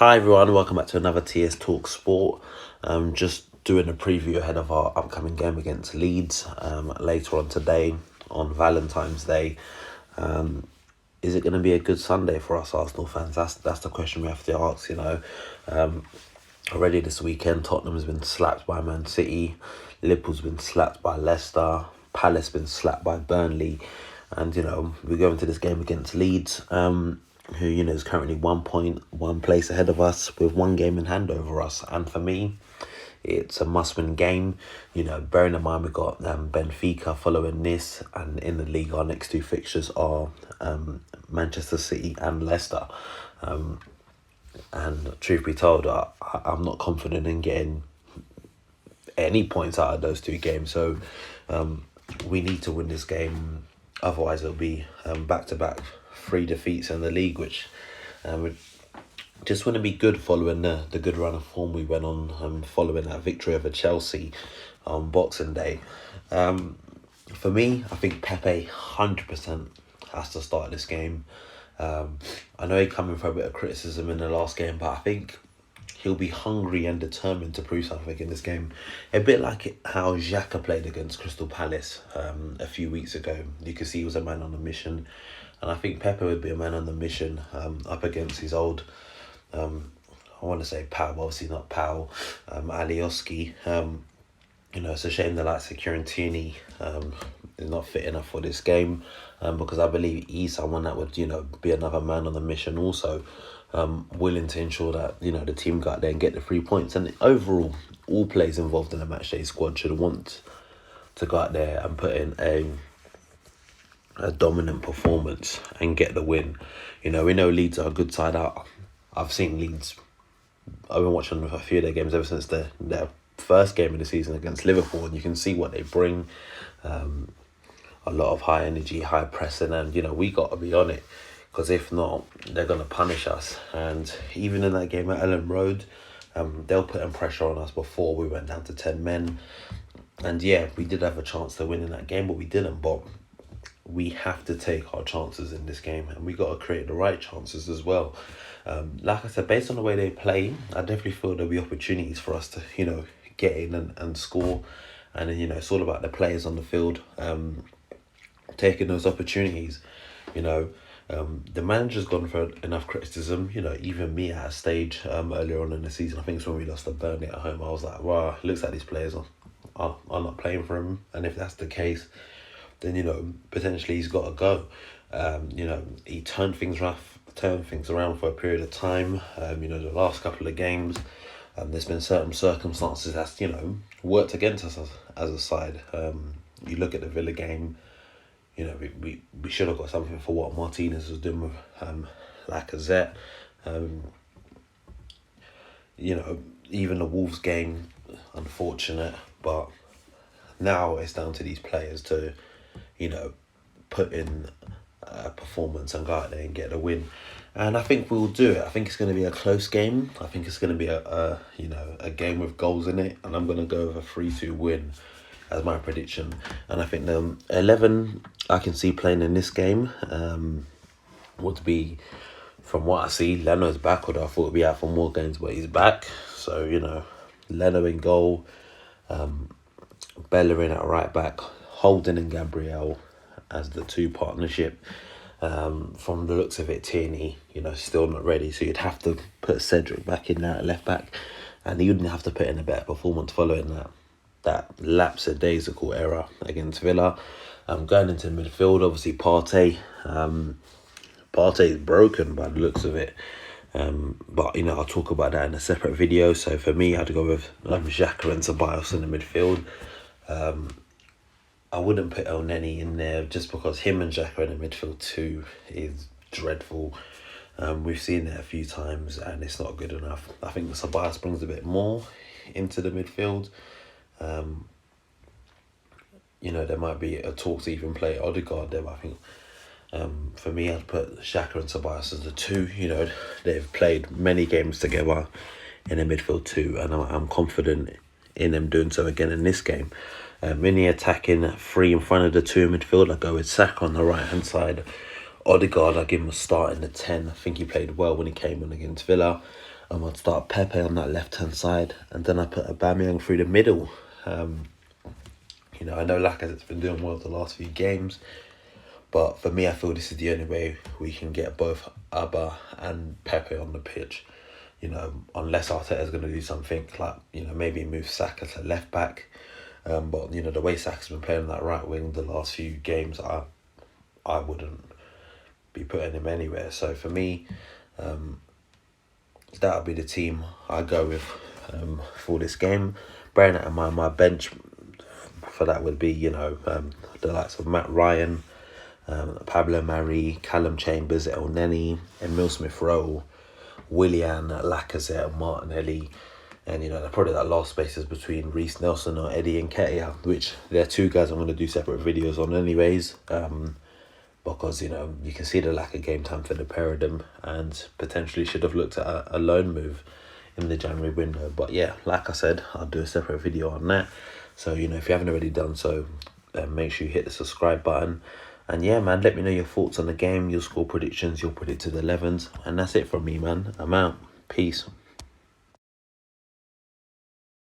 Hi everyone, welcome back to another TS Talk Sport. Just doing a preview ahead of our upcoming game against Leeds later on today on Valentine's Day. Is it going to be a good Sunday for us Arsenal fans? That's the question we have to ask. Already this weekend, Tottenham's been slapped by Man City, Liverpool's been slapped by Leicester, Palace been slapped by Burnley, and we go into this game against Leeds, who is currently 1 point, one place ahead of us with one game in hand over us. And for me, it's a must-win game. Bearing in mind we've got Benfica following this, and in the league our next two fixtures are Manchester City and Leicester. And truth be told, I'm not confident in getting any points out of those two games. So we need to win this game. Otherwise, it'll be back-to-back 3 defeats in the league, which would just wouldn't be good following the good run of form we went on following that victory over Chelsea on Boxing Day. For me, I think Pepe 100% has to start this game. I know he's coming for a bit of criticism in the last game, but I think he'll be hungry and determined to prove something in this game. A bit like how Xhaka played against Crystal Palace a few weeks ago. You could see he was a man on a mission. And I think Pepe would be a man on the mission up against his old, I want to say pal, but obviously not pal, Alioski. It's a shame the likes of Kieran Tierney is not fit enough for this game, because I believe he's someone that would, be another man on the mission also, willing to ensure that, the team go out there and get the 3 points. And overall, all players involved in the matchday squad should want to go out there and put in a dominant performance and get the win. We know Leeds are a good side out. I've seen Leeds. I've been watching a few of their games ever since their first game of the season against Liverpool, and you can see what they bring. A lot of high energy, high pressing, and we got to be on it, because if not, they're going to punish us. And even in that game at Ellen Road, they'll put in pressure on us before we went down to 10 men. And yeah, we did have a chance to win in that game, but we didn't. But we have to take our chances in this game, and we got to create the right chances as well. Like I said, based on the way they play, I definitely feel there'll be opportunities for us to, get in and score. And then, it's all about the players on the field taking those opportunities. The manager's gone for enough criticism. Even me at a stage earlier on in the season, I think it's when we lost to Burnley at home, I was like, wow, it looks like these players are not playing for him. And if that's the case, then potentially he's got to go. He turned things around for a period of time. The last couple of games, there's been certain circumstances that's worked against us as a side. You look at the Villa game. We should have got something for what Martinez was doing with Lacazette. Even the Wolves game, unfortunate, but now it's down to these players to put in a performance and go out there and get a win. And I think we'll do it. I think it's going to be a close game. I think it's going to be a game with goals in it. And I'm going to go with a 3-2 win as my prediction. And I think the 11 I can see playing in this game would be, from what I see, Leno's back. Although I thought he'd be out for more games, but he's back. So, Leno in goal, Bellerin at right back, Holding and Gabriel as the two partnership. From the looks of it, Tierney, still not ready. So you'd have to put Cedric back in there at left back. And you'd have to put in a better performance following that lapsadaisical error against Villa. Going into midfield, obviously Partey. Partey is broken by the looks of it. But, I'll talk about that in a separate video. So for me, I'd go with Xhaka and Ceballos in the midfield. I wouldn't put El Neni in there just because him and Xhaka in the midfield too is dreadful. We've seen it a few times and it's not good enough. I think Ceballos brings a bit more into the midfield. There might be a talk to even play Odegaard there, but I think for me, I'd put Xhaka and Ceballos as the two. They've played many games together in the midfield too, and I'm confident in them doing so again in this game. Mini attacking 3 in front of the 2 in midfield. I go with Saka on the right hand side. Odegaard, I give him a start in the 10. I think he played well when he came on against Villa. I'd start Pepe on that left-hand side, and then I put Aubameyang through the middle. You know, I know Lacazette's been doing well the last few games, but for me, I feel this is the only way we can get both Abba and Pepe on the pitch. You know, unless Arteta's going to do something like, you know, maybe move Saka to left back. But, you know, the way Saka's been playing that right wing the last few games, I wouldn't be putting him anywhere. So for me, that would be the team I go with for this game. Bearing that in mind, my bench for that would be, you know, the likes of Matt Ryan, Pablo Mari, Callum Chambers, El Neni, Emile Smith-Rowe, Willian, Lacazette, Martinelli, and, you know, probably that last space is between Reece Nelson or Eddie Nketiah, which they're two guys I'm going to do separate videos on anyways, because, you know, you can see the lack of game time for the pair of them, and potentially should have looked at a loan move in the January window. But yeah, like I said, I'll do a separate video on that. So, you know, if you haven't already done so, make sure you hit the subscribe button. And yeah, man, let me know your thoughts on the game, your score predictions, your predicted 11s. And that's it from me, man. I'm out. Peace.